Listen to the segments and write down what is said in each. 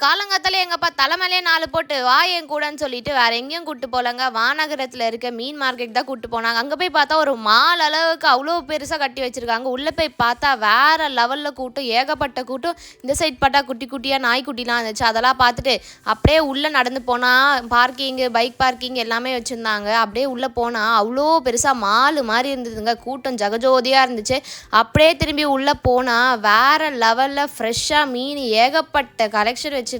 காலங்காத்தாலே எங்கப்பா தலைமையிலே 4 போட்டு வா என் கூடன்னு சொல்லிட்டு வேற எங்கேயும் கூட்டு போலங்க. வானகரத்துல இருக்க மீன் மார்க்கெட் தான் கூட்டு போனாங்க. அங்க போய் பார்த்தா ஒரு மால் அளவுக்கு அவ்வளோ பெருசா கட்டி வச்சிருக்காங்க. உள்ள போய் பார்த்தா வேற லெவல்ல கூட்டம், ஏகப்பட்ட கூட்டம். இந்த சைட் பார்த்தா குட்டி குட்டியா நாய்க்குட்டிலாம் இருந்துச்சு. அதெல்லாம் பார்த்துட்டு அப்படியே உள்ள நடந்து போனா பார்க்கிங்கு, பைக் பார்க்கிங் எல்லாமே வச்சிருந்தாங்க. அப்படியே உள்ள போனா அவ்வளோ பெருசா மால் மாதிரி இருந்ததுங்க. கூட்டம் ஜகஜோதியா இருந்துச்சு. அப்படியே திரும்பி உள்ள போனா வேற லெவல்ல ஃப்ரெஷ்ஷா மீன் ஏகப்பட்ட கலெக்ஷன் வச்சுருந்தாங்க.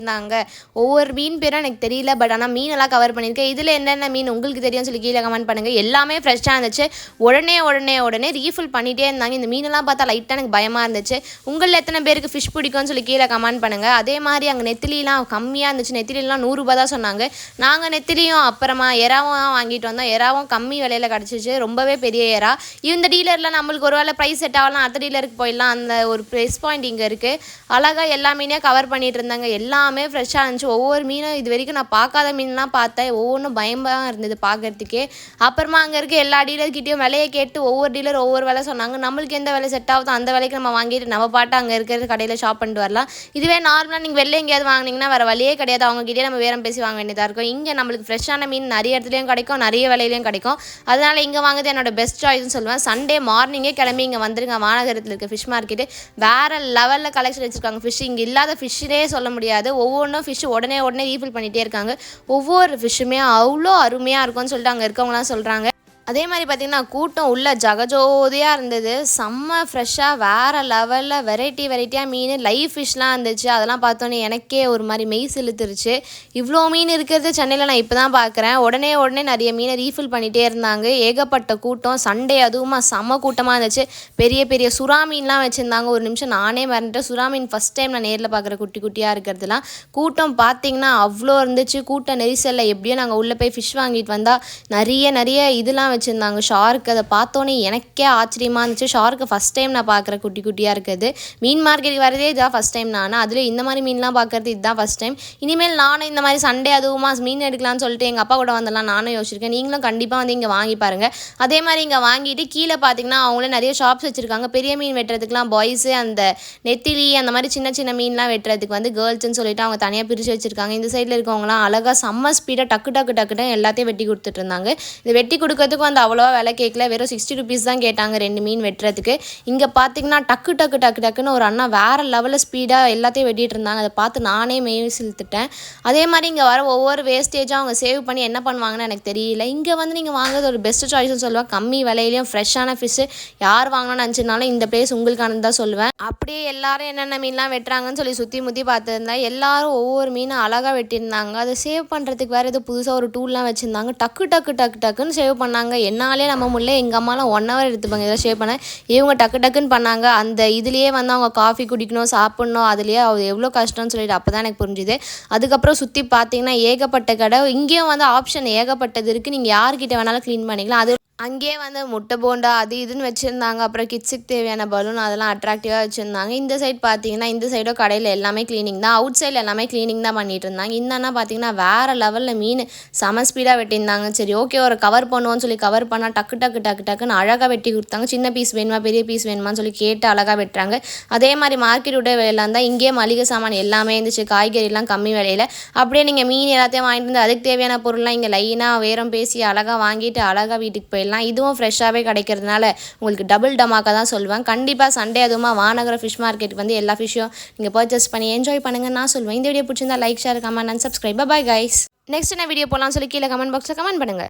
ஒவ்வொரு மீன் பேரும் எனக்கு தெரியல, பட் ஆனால் மீனெல்லாம் கவர் பண்ணியிருக்கேன். இதில் என்னென்ன மீன் உங்களுக்கு தெரியும்னு சொல்லி கீழே கமெண்ட் பண்ணுங்கள். எல்லாமே ஃப்ரெஷ்ஷாக இருந்துச்சு. உடனே ரீஃபில் பண்ணிகிட்டே இருந்தாங்க. இந்த மீனெல்லாம் பார்த்தா லைட்டாக எனக்கு பயமாக இருந்துச்சு. உங்களில் எத்தனை பேருக்கு ஃபிஷ் பிடிக்கும்னு சொல்லி கீழே கமெண்ட் பண்ணுங்கள். அதே மாதிரி அங்கே நெத்திலிலாம் கம்மியாக இருந்துச்சு. நெத்திலிலாம் 100 ரூபா தான் சொன்னாங்க. நாங்கள் நெத்திலியும் அப்புறமா எறாவும் வாங்கிட்டு வந்தோம். எறாவும் கம்மி விலையில் கிடச்சிச்சு. ரொம்பவே பெரிய எறா. இந்த டீலரில் நம்மளுக்கு ஒரு வேளை ப்ரைஸ் செட் ஆகலாம், அடுத்த டீலருக்கு போயிடலாம். அந்த ஒரு ப்ரைஸ் பாயிண்ட் இங்கே இருக்குது. அழகாக எல்லா மீனையும் கவர் பண்ணிட்டு இருந்தாங்க. எல்லாமே ஃப்ரெஷ்ஷாக இருந்துச்சு. ஒவ்வொரு மீனும் இது வரைக்கும் நான் பார்க்காத மீன்லாம் பார்த்தேன். ஒவ்வொன்றும் பயமாக இருந்தது பார்க்குறதுக்கே. அப்புறமா அங்கே இருக்க எல்லா டீலர்கிட்டையும் விலையை கேட்டு ஒவ்வொரு டீலர் ஒவ்வொரு விலை சொன்னாங்க. நம்மளுக்கு எந்த விலை செட் ஆகுதோ அந்த விலைக்கு நம்ம வாங்கிட்டு நம்ம பாட்டு அங்கே இருக்கிற கடையில் ஷாப் பண்ணிட்டு வரலாம். இதுவே நார்மலாக நீங்கள் வெளில எங்கேயாவது வாங்கினீங்கன்னா வேறு வழியே கிடையாது. அவங்ககிட்டே நம்ம வேறம் பேசி வாங்க வேண்டியதாக இருக்கும். இங்கே நம்மளுக்கு ஃப்ரெஷ்ஷான மீன் நிறைய இடத்துலையும் கிடைக்கும், நிறைய விலையிலையும் கிடைக்கும். அதனால் இங்கே வாங்குறது என்னோட பெஸ்ட் சாய்ஸ்னு சொல்லுவேன். சண்டே மார்னிங்கே கிளம்பி இங்கே வந்துருங்க. வானகரத்தில் இருக்க ஃபிஷ் மார்க்கெட்டு வேறு லெவலில் கலெக்ஷன் வச்சுருக்காங்க. ஃபிஷ் இங்கே இல்லாத ஃபிஷ்ஷே சொல்ல முடியாது. ஒவ்வொன்றும் ஃபிஷ் உடனே ரீஃபில் பண்ணிகிட்டே இருக்காங்க. ஒவ்வொரு ஃபிஷ்ஷுமே அவ்வளோ அருமையாக இருக்கும்னு சொல்லிட்டு அங்கே இருக்கவங்களாம் சொல்கிறாங்க. அதே மாதிரி பார்த்திங்கன்னா கூட்டம் உள்ள ஜகஜோதியாக இருந்தது. செம்ம ஃப்ரெஷ்ஷாக வேறு லெவலில் வெரைட்டியாக மீன், லைவ் ஃபிஷ்லாம் இருந்துச்சு. அதெல்லாம் பார்த்தோன்னே எனக்கே ஒரு மாதிரி மெய் செலுத்துருச்சு. இவ்வளோ மீன் இருக்கிறது சென்னையில் நான் இப்போ தான் பார்க்குறேன். உடனே நிறைய மீனை ரீஃபில் பண்ணிகிட்டே இருந்தாங்க. ஏகப்பட்ட கூட்டம். சண்டே அதுவுமா செம்ம கூட்டமாக இருந்துச்சு. பெரிய சுறா மீன்லாம் வச்சுருந்தாங்க. ஒரு நிமிஷம் நானே மறந்துட்டேன். சுறா மீன் ஃபஸ்ட் டைம் நான் நேரில் பார்க்குற குட்டியாக இருக்கிறதுலாம். கூட்டம் பார்த்திங்கன்னா அவ்வளோ இருந்துச்சு. கூட்ட நெரிசலில் எப்படியோ நாங்கள் உள்ளே போய் ஃபிஷ் வாங்கிட்டு வந்தால் நிறைய இதெல்லாம் வச்சுருந்தாங்க. ஷார்க் அதை பார்த்தோன்னே எனக்கே ஆச்சரியமாக இருந்துச்சு. ஷார்க்கு ஃபஸ்ட் டைம் நான் பார்க்குற குட்டியாக இருக்குது. மீன் மார்க்கெட்டுக்கு வரதே இதுதான் ஃபஸ்ட் டைம். அதில் இந்த மாதிரி மீன்லாம் பார்க்குறது இதுதான் ஃபஸ்ட் டைம். இனிமேல் நானும் இந்த மாதிரி சண்டே அதுவுமா மீன் எடுக்கலாம்னு சொல்லிட்டு எங்கள் அப்பா கூட வந்துடலாம் நானும் யோசிச்சிருக்கேன். நீங்களும் கண்டிப்பாக வந்து இங்கே வாங்கி பாருங்கள். அதே மாதிரி இங்கே வாங்கிட்டு கீழே பார்த்தீங்கன்னா அவங்களே நிறைய ஷாப்ஸ் வச்சுருக்காங்க. பெரிய மீன் வெட்டுறதுக்குலாம் பாய்ஸு, அந்த நெத்திலி அந்த மாதிரி சின்ன மீன்லாம் வெட்டுறதுக்கு வந்து கேர்ள்ஸ்ன்னு சொல்லிட்டு அவங்க தனியாக பிரித்து வச்சுருக்காங்க. இந்த சைடில் இருக்கவங்களாம் அழகாக செம்ம ஸ்பீடாக டக்குன்னு எல்லாத்தையும் வெட்டி கொடுத்துட்டு இருந்தாங்க. இது வெட்டி கொடுக்கறதுக்கு வந்து அவ்வளோவா விலை கேட்கல. வெறும் 60 ருபீஸ் தான் கேட்டாங்க 2 மீன் வெட்டுறதுக்கு. இங்கே பார்த்தீங்கன்னா டக்குன்னு ஒரு அண்ணா வேறு லெவலில் ஸ்பீடாக எல்லாத்தையும் வெட்டிகிட்டு இருந்தாங்க. அதை பார்த்து நானே மெய் செலுத்துட்டேன். அதே மாதிரி இங்கே வர ஒவ்வொரு வேஸ்டேஜாக அவங்க சேவ் பண்ணி என்ன பண்ணுவாங்கன்னு எனக்கு தெரியல. இங்கே வந்து நீங்கள் வாங்குறது ஒரு பெஸ்ட் சாய்ஸ்னு சொல்லுவேன். கம்மி விலையிலையும் ஃப்ரெஷ்ஷான ஃபிஷ்ஷு யார் வாங்கணும்னு நினச்சினாலும் இந்த பிளேஸ் உங்களுக்கானது தான் சொல்லுவேன். அப்படியே எல்லாரும் என்னென்ன மீன்லாம் வெட்டுறாங்கன்னு சொல்லி சுற்றி முற்றி பார்த்துருந்தேன். எல்லாரும் ஒவ்வொரு மீனும் அழகாக வெட்டியிருந்தாங்க. அதை சேவ் பண்ணுறதுக்கு வேறு ஏதோ புதுசாக ஒரு டூல்லாம் வச்சுருந்தாங்க. டக்குன்னு சேவ் பண்ணாங்க. என்னாலே நம்ம முல்லை எங்கள் அம்மாலாம் 1 hour எடுத்துப்பாங்க இதை ஷேர் பண்ண. இவங்க டக்குன்னு பண்ணாங்க. அந்த இதுலேயே வந்து அவங்க காஃபி குடிக்கணும், சாப்பிட்ணும், அதுலேயே அது எவ்வளோ கஷ்டம்னு சொல்லிட்டு அப்போ தான் எனக்கு புரிஞ்சுது. அதுக்கப்புறம் சுற்றி பார்த்தீங்கன்னா ஏகப்பட்ட கடை. இங்கேயும் வந்து ஆப்ஷன் ஏகப்பட்டது இருக்குது. நீங்கள் யார்கிட்ட வேணாலும் க்ளீன் பண்ணிக்கலாம். அது அங்கேயே வந்து முட்டை போண்டா அது இதுன்னு வச்சுருந்தாங்க. அப்புறம் கிட்ஸுக்கு தேவையான பலூன் அதெல்லாம் அட்ராக்டிவாக வச்சுருந்தாங்க. இந்த சைட் பார்த்தீங்கன்னா இந்த சைடோ கடையில் எல்லாமே க்ளீனிங் தான். அவுட் சைடில் எல்லாமே க்ளீனிங் தான் பண்ணிகிட்டு இருந்தாங்க. இந்தன்னா பார்த்தீங்கன்னா வேறு லெவலில் மீன் செம ஸ்பீடாக வெட்டியிருந்தாங்க. சரி ஓகே ஒரு கவர் பண்ணுவோன்னு சொல்லி கவர் பண்ணால் டக்குன்னு அழகாக வெட்டி கொடுத்தாங்க. சின்ன பீஸ் வேணுமா பெரிய பீஸ் வேணுமான்னு சொல்லி கேட்டு அழகாக வெட்டுறாங்க. அதே மாதிரி மார்க்கெட்டோட விலையில இருந்தால் இங்கேயே மளிகை சாமான் எல்லாமே இருந்துச்சு. காய்கறிலாம் கம்மி விலையில். அப்படியே நீங்கள் மீன் எல்லாத்தையும் வாங்கிட்டு வந்து அதுக்கு தேவையான பொருள்லாம் இங்கே லைனாக வேறம் பேசி அழகாக வாங்கிட்டு அழகாக வீட்டுக்கு போயிடலாம். இதுவும் ஃப்ரெஷ்ஷாகவே கிடைக்கிறதுனால உங்களுக்கு டபுள் டமாக்கா தான் சொல்லுவேன். கண்டிப்பாக சண்டே அதுவுமா வானகர ஃபிஷ் மார்க்கெட்டுக்கு வந்து எல்லா ஃபிஷ்ஷும் நீங்கள் பர்ச்சேஸ் பண்ணி என்ஜாய் பண்ணுங்கள் நான் சொல்லுவேன். இந்த வீடியோ பிடிச்சிருந்தா like, share, comment and subscribe. Bye guys. Next என்ன வீடியோ போகலாம்னு சொல்லி கீழே கமெண்ட் பாக்ஸில் கமெண்ட் பண்ணுங்கள்.